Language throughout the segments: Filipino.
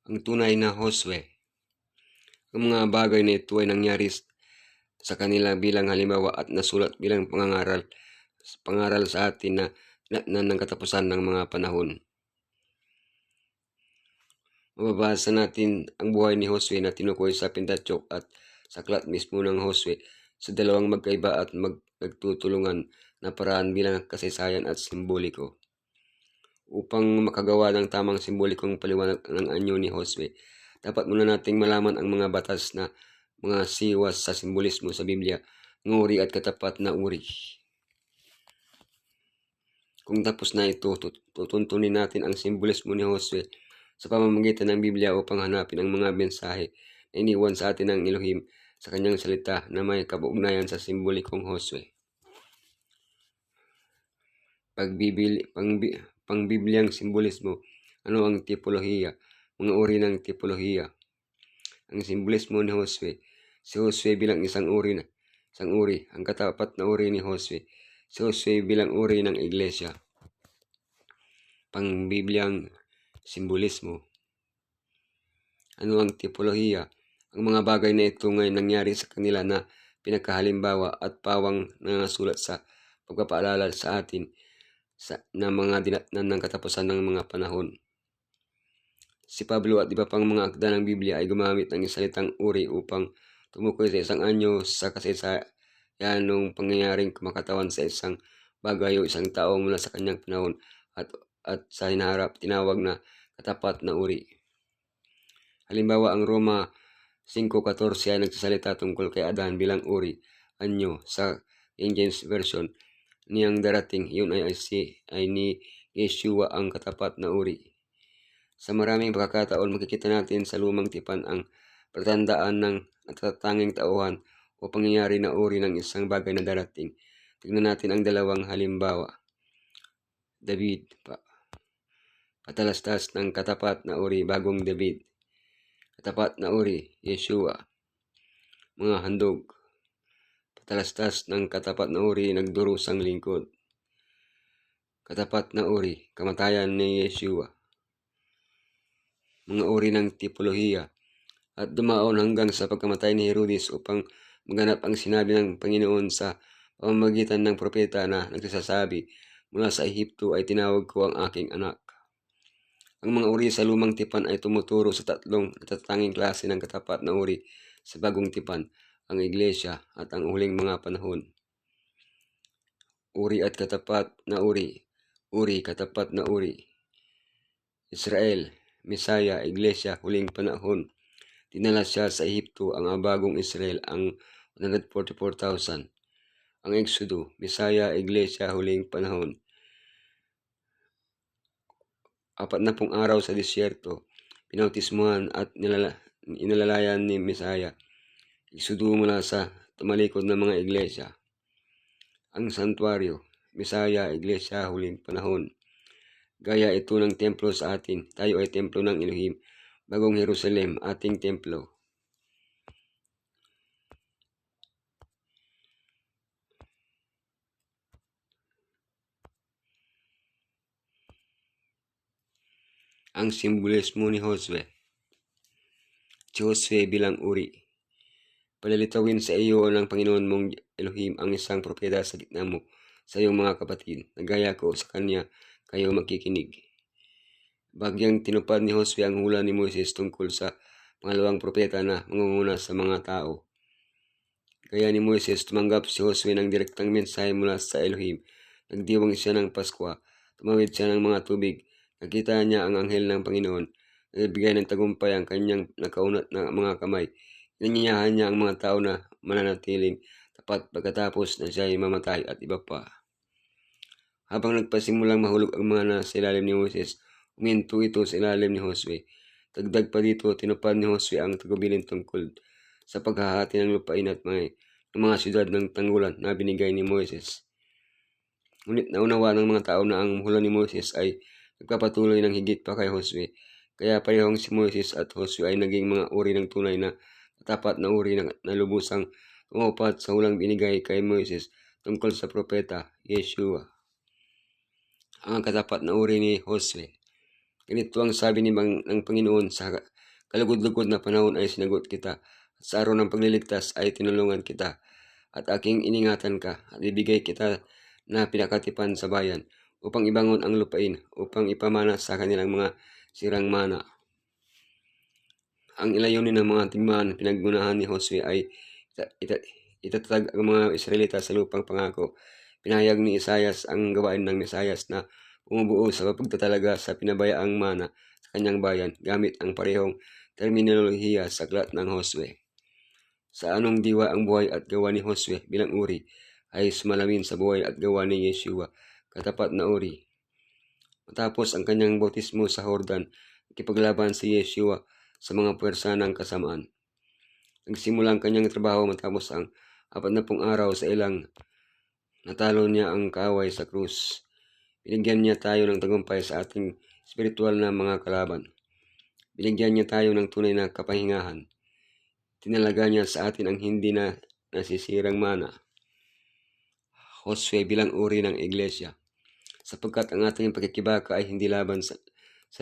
ang tunay na Josue. Ang mga bagay na ito ay nangyari sa kanila bilang halimbawa at nasulat bilang pangaral sa atin na ng katapusan ng mga panahon. Mababasa natin ang buhay ni Josue na tinukoy sa Pentateuch at sa aklat mismo ng Josue sa dalawang magkaiba at nagtutulungan na paraan bilang kasaysayan at simboliko. Upang makagawa ng tamang simbolikong paliwanag ng anyo ni Josue, dapat muna nating malaman ang mga batas na mga siwas sa simbolismo sa Biblia, ng uri at katapat na uri. Kung tapos na ito, tutuntunin natin ang simbolismo ni Josue sa pamamagitan ng Biblia upang hanapin ang mga mensahe na iniwan sa atin ng Elohim sa kanyang salita na may kaugnayan sa simbolikong Josue. Pangbibliang simbolismo. Ano ang tipolohiya? Mga uri ng tipolohiya. Ang simbolismo ni Josue. Si Josue bilang isang uri. Ang katapat na uri ni Josue. Si Josue bilang uri ng iglesia. Pangbibliang simbolismo. Ano ang tipolohiya? Ang mga bagay na ito ngayon nangyari sa kanila na pinakahalimbawa at pawang nangasulat sa pagpapaalala sa atin na mga dinatnan ng katapusan ng mga panahon. Si Pablo at iba pang mga akda ng Biblia ay gumamit ng salitang uri upang tumukoy sa isang anyo sa kasaysayan ng pangyayaring kumakatawan sa isang bagay o isang tao mula sa kanyang panahon at sa hinaharap tinawag na katapat na uri. Halimbawa, ang Roma 5:14 ay nagsasalita tungkol kay Adan bilang uri, anyo, sa King James Version. Niyang darating, yun ay ni Yeshua ang katapat na uri. Sa maraming pagkakataon, makikita natin sa lumang tipan ang palatandaan ng natatanging tauhan o pangyayari na uri ng isang bagay na darating. Tignan natin ang dalawang halimbawa. David, patalastas ng katapat na uri, bagong David. Katapat na uri, Yeshua. Mga handog, patalastas ng katapat na uri, nagdurusang lingkod. Katapat na uri, kamatayan ni Yeshua. Mga uri ng tipolohiya. At dumaon hanggang sa pagkamatay ni Herodes upang maganap ang sinabi ng Panginoon sa pamamagitan ng propeta na nagsasabi, mula sa Ehipto ay tinawag ko ang aking anak. Ang mga uri sa lumang tipan ay tumuturo sa tatlong natatanging klase ng katapat na uri sa bagong tipan, ang iglesia at ang huling mga panahon. Uri at katapat na uri. Uri, katapat na uri. Israel, Mesaya, iglesia, huling panahon. Dinala siya sa Ehipto ang bagong Israel, ang 144,000. Ang Exodo, Mesaya, iglesia, huling panahon. 40 araw sa disyerto, pinautismuhan at inalalayan ni Mesaya. Exodo mula sa tumalikod ng mga iglesia. Ang santuario, Mesaya, iglesia, huling panahon. Gaya ito ng templo sa atin. Tayo ay templo ng Elohim. Bagong Jerusalem, ating templo. Ang simbolismo ni Josue. Si Josue bilang uri. Palilitawin sa iyo ng Panginoon mong Elohim ang isang propeta sa gitna mo sa iyong mga kapatid. Nagaya ko sa kanya kayo makikinig. Bagyang tinupad ni Josue ang hula ni Moises tungkol sa pangalawang propeta na mangunguna sa mga tao. Kaya ni Moises, tumanggap si Josue ng direktang mensahe mula sa Elohim. Nagdiwang siya ng Paskwa. Tumawid siya ng mga tubig. Nakita niya ang anghel ng Panginoon. Nagbigay ng tagumpay ang kanyang nakaunat na mga kamay. Inanyayahan niya ang mga tao na mananatiling tapat pagkatapos na siya ay mamatay at iba pa. Habang nagpasimulang mahulog ang mga nasa ilalim ni Moises, uminto ito sa ilalim ni Josue. Dagdag pa dito, tinupad ni Josue ang tagubilin tungkol sa paghahati ng lupain at mga syudad ng tanggulan na binigay ni Moises. Ngunit naunawa ng mga tao na ang hula ni Moises ay nagpapatuloy ng higit pa kay Josue. Kaya parehong si Moises at Josue ay naging mga uri ng tunay na tapat na uri na lubusang tumupad sa hulang binigay kay Moises tungkol sa propeta Yeshua. Ang katapat na uri ni Josue. Ganito ang sabi ng Panginoon sa kalugod-lugod na panahon ay sinagot kita, at sa araw ng pagliligtas ay tinulungan kita, at aking iningatan ka, at ibigay kita na pinakatipan sa bayan, upang ibangon ang lupain, upang ipamana sa kanilang mga sirang mana. Ang ilayunin ng mga tigmaan pinagmunahan ni Josue ay itatag ang mga Israelita sa lupang pangako. Pinahayag ni Isayas ang gawain ng Mesayas na bumubuo sa pagtatalaga sa pinabayaang mana sa kanyang bayan gamit ang parehong terminolohiya sa aklat ng Josue. Sa anong diwa ang buhay at gawa ni Josue bilang uri ay sumalamin sa buhay at gawa ni Yeshua, katapat na uri. Matapos ang kanyang bautismo sa Jordan, nakipaglaban si Yeshua sa mga puwersa ng kasamaan. Nagsimula ang kanyang trabaho matapos ang 40 araw sa ilang natalo niya ang kaaway sa krus. Binigyan niya tayo ng tagumpay sa ating spiritual na mga kalaban. Binigyan niya tayo ng tunay na kapahingahan. Tinalaga niya sa atin ang hindi na nasisirang mana. Josue bilang uri ng iglesia. Sapagkat ang ating pagkikibaka ay hindi laban sa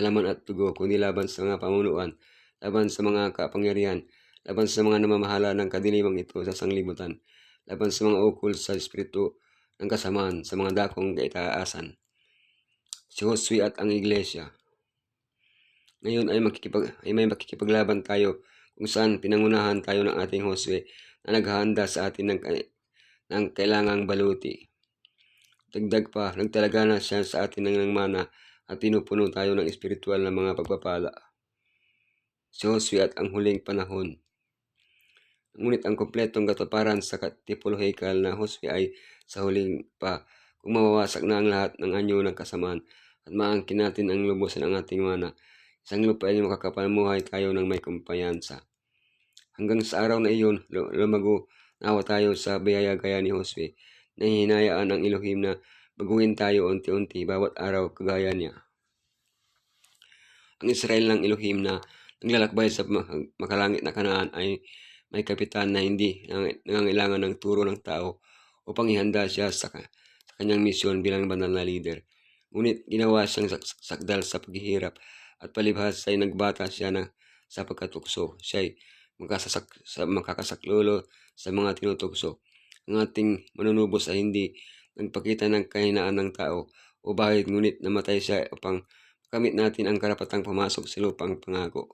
laman at dugo, kundi laban sa mga pamunuan, laban sa mga kapangyarihan, laban sa mga namamahala ng kadiliman ito sa sanglibutan, laban sa mga ukol sa espiritu ng kasamaan, sa mga dakong kaitaasan. Si Josue at ang iglesia. Ngayon ay may makikipaglaban tayo kung saan pinangunahan tayo ng ating Josue na naghahanda sa atin ng kailangang baluti. Dagdag pa, nagtalaga na siya sa atin ng mana at pinupuno tayo ng espiritual na mga pagpapala. Si Josue at ang huling panahon. Ngunit ang kompletong katuparan sa tipolohikal na Josue ay sa huling pa, kung mawawasak na ang lahat ng anyo ng kasamaan at maangkin natin ang lubusan ng ating mana. Isang lupa ay makakapamuhay tayo ng may kumpiyansa. Hanggang sa araw na iyon, lumago nawa tayo sa biyaya gaya ni Josue, na hinayaan ang Elohim na baguhin tayo unti-unti bawat araw kagaya niya. Ang Israel ng Elohim na naglalakbay sa makalangit na Kanaan ay may kapitan na hindi nangangailangan ng turo ng tao upang ihanda siya sa kanyang misyon bilang banal na leader. Ngunit ginawa siyang sakdal sa paghihirap at palibhas ay nagbata siya sa pagkatukso. Siya ay makakasaklolo sa mga tinutugso. Ang ating manunubos ay hindi nagpakita ng kahinaan ng tao o bahid, ngunit namatay siya upang makamit natin ang karapatang pumasok sa lupang pangako.